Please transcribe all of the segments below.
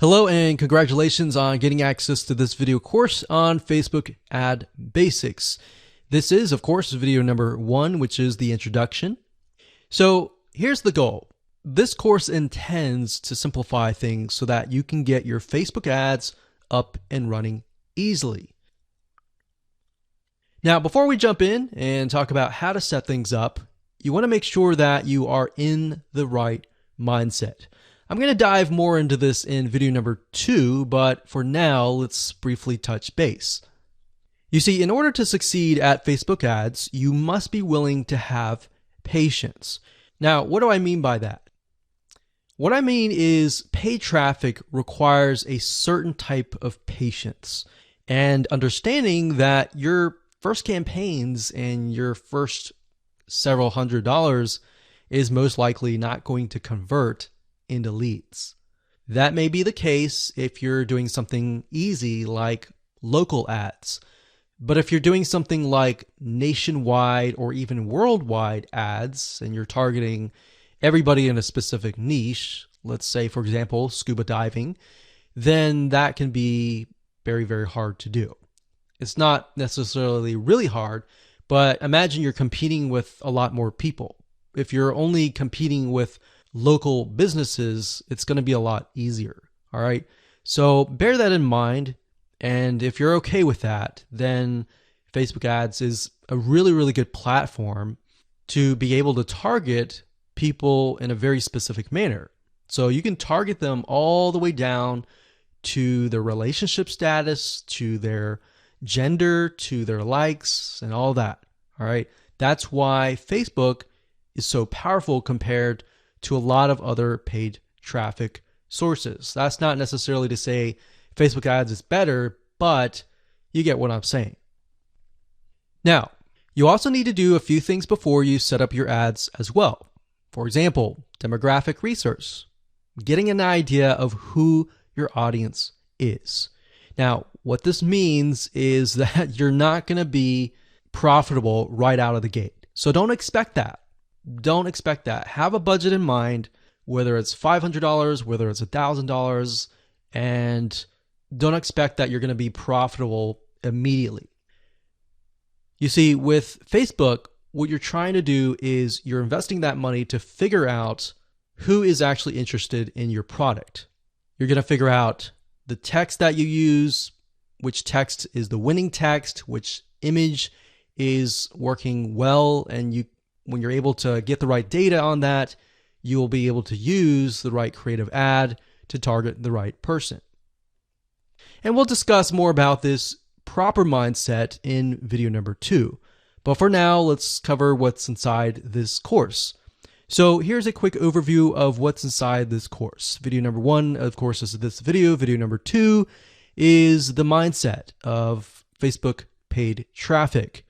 Hello and congratulations on getting access to this video course on Facebook Ad Basics. This is, of course, video number 1, which is the introduction. So here's the goal. This course intends to simplify things so that you can get your Facebook ads up and running easily. Now, before we jump in and talk about how to set things up, you want to make sure that you are in the right mindset. I'm going to dive more into this in video number 2, but for now, let's briefly touch base. You see, in order to succeed at Facebook ads, you must be willing to have patience. Now, what do I mean by that? What I mean is paid traffic requires a certain type of patience and understanding that your first campaigns and your first several $100s is most likely not going to convert into leads. That may be the case if you're doing something easy like local ads. But if you're doing something like nationwide or even worldwide ads and you're targeting everybody in a specific niche, let's say, for example, scuba diving, then that can be very, very hard to do. It's not necessarily really hard, but imagine you're competing with a lot more people. If you're only competing with local businesses, it's going to be a lot easier. All right. So bear that in mind. And if you're okay with that, then Facebook ads is a really, really good platform to be able to target people in a very specific manner. So you can target them all the way down to their relationship status, to their gender, to their likes, and all that. All right. That's why Facebook is so powerful compared to a lot of other paid traffic sources. That's not necessarily to say Facebook ads is better, but you get what I'm saying. Now, you also need to do a few things before you set up your ads as well. For example, demographic research, getting an idea of who your audience is. Now, what this means is that you're not going to be profitable right out of the gate. So don't expect that. Don't expect that. Have a budget in mind, whether it's $500, whether it's $1,000, and don't expect that you're going to be profitable immediately. You see, with Facebook, what you're trying to do is you're investing that money to figure out who is actually interested in your product. You're going to figure out the text that you use, which text is the winning text, which image is working well, and when you're able to get the right data on that, you will be able to use the right creative ad to target the right person. And we'll discuss more about this proper mindset in video number 2. But for now, let's cover what's inside this course. So here's a quick overview of what's inside this course. Video number 1, of course, is this video. Video number 2 is the mindset of Facebook paid traffic.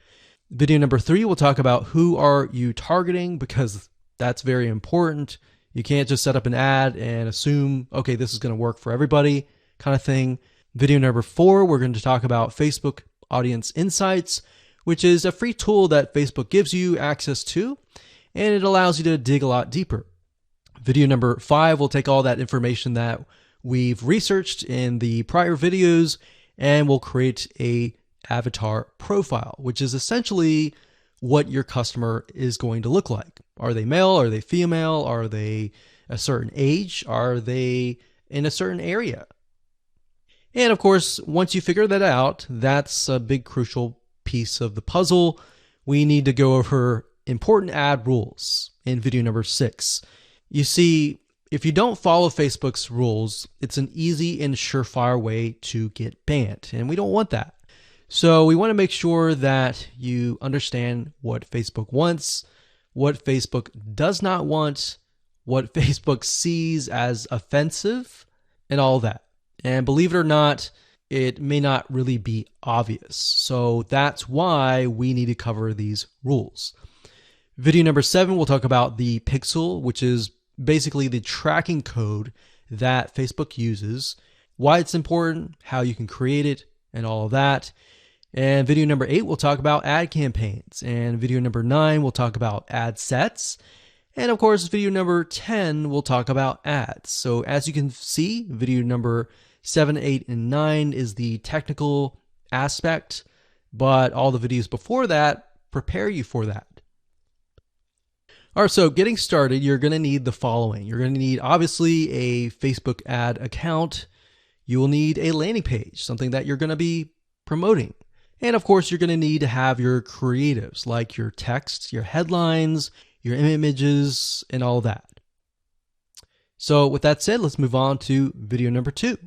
Video number 3, we'll talk about who are you targeting, because that's very important. You can't just set up an ad and assume, okay, this is going to work for everybody kind of thing. Video number 4, we're going to talk about Facebook Audience Insights, which is a free tool that Facebook gives you access to, and it allows you to dig a lot deeper. Video number 5, we'll take all that information that we've researched in the prior videos, and we'll create a avatar profile, which is essentially what your customer is going to look like. Are they male? Are they female? Are they a certain age? Are they in a certain area? And of course, once you figure that out, that's a big crucial piece of the puzzle. We need to go over important ad rules in video number 6. You see, if you don't follow Facebook's rules, it's an easy and surefire way to get banned, and we don't want that. So we want to make sure that you understand what Facebook wants, what Facebook does not want, what Facebook sees as offensive, and all that. And believe it or not, it may not really be obvious. So that's why we need to cover these rules. Video number 7, we'll talk about the pixel, which is basically the tracking code that Facebook uses, why it's important, how you can create it, and all of that. And video number 8, we'll talk about ad campaigns. And video number 9, we'll talk about ad sets, And of course, video number 10 will talk about ads. So as you can see, video number 7, 8, and 9 is the technical aspect, but all the videos before that prepare you for that. All right, so getting started, you're going to need the following. You're going to need, obviously, a Facebook ad account. You will need a landing page, something that you're going to be promoting. And of course, you're going to need to have your creatives, like your text, your headlines, your images, and all that. So with that said, let's move on to video number 2.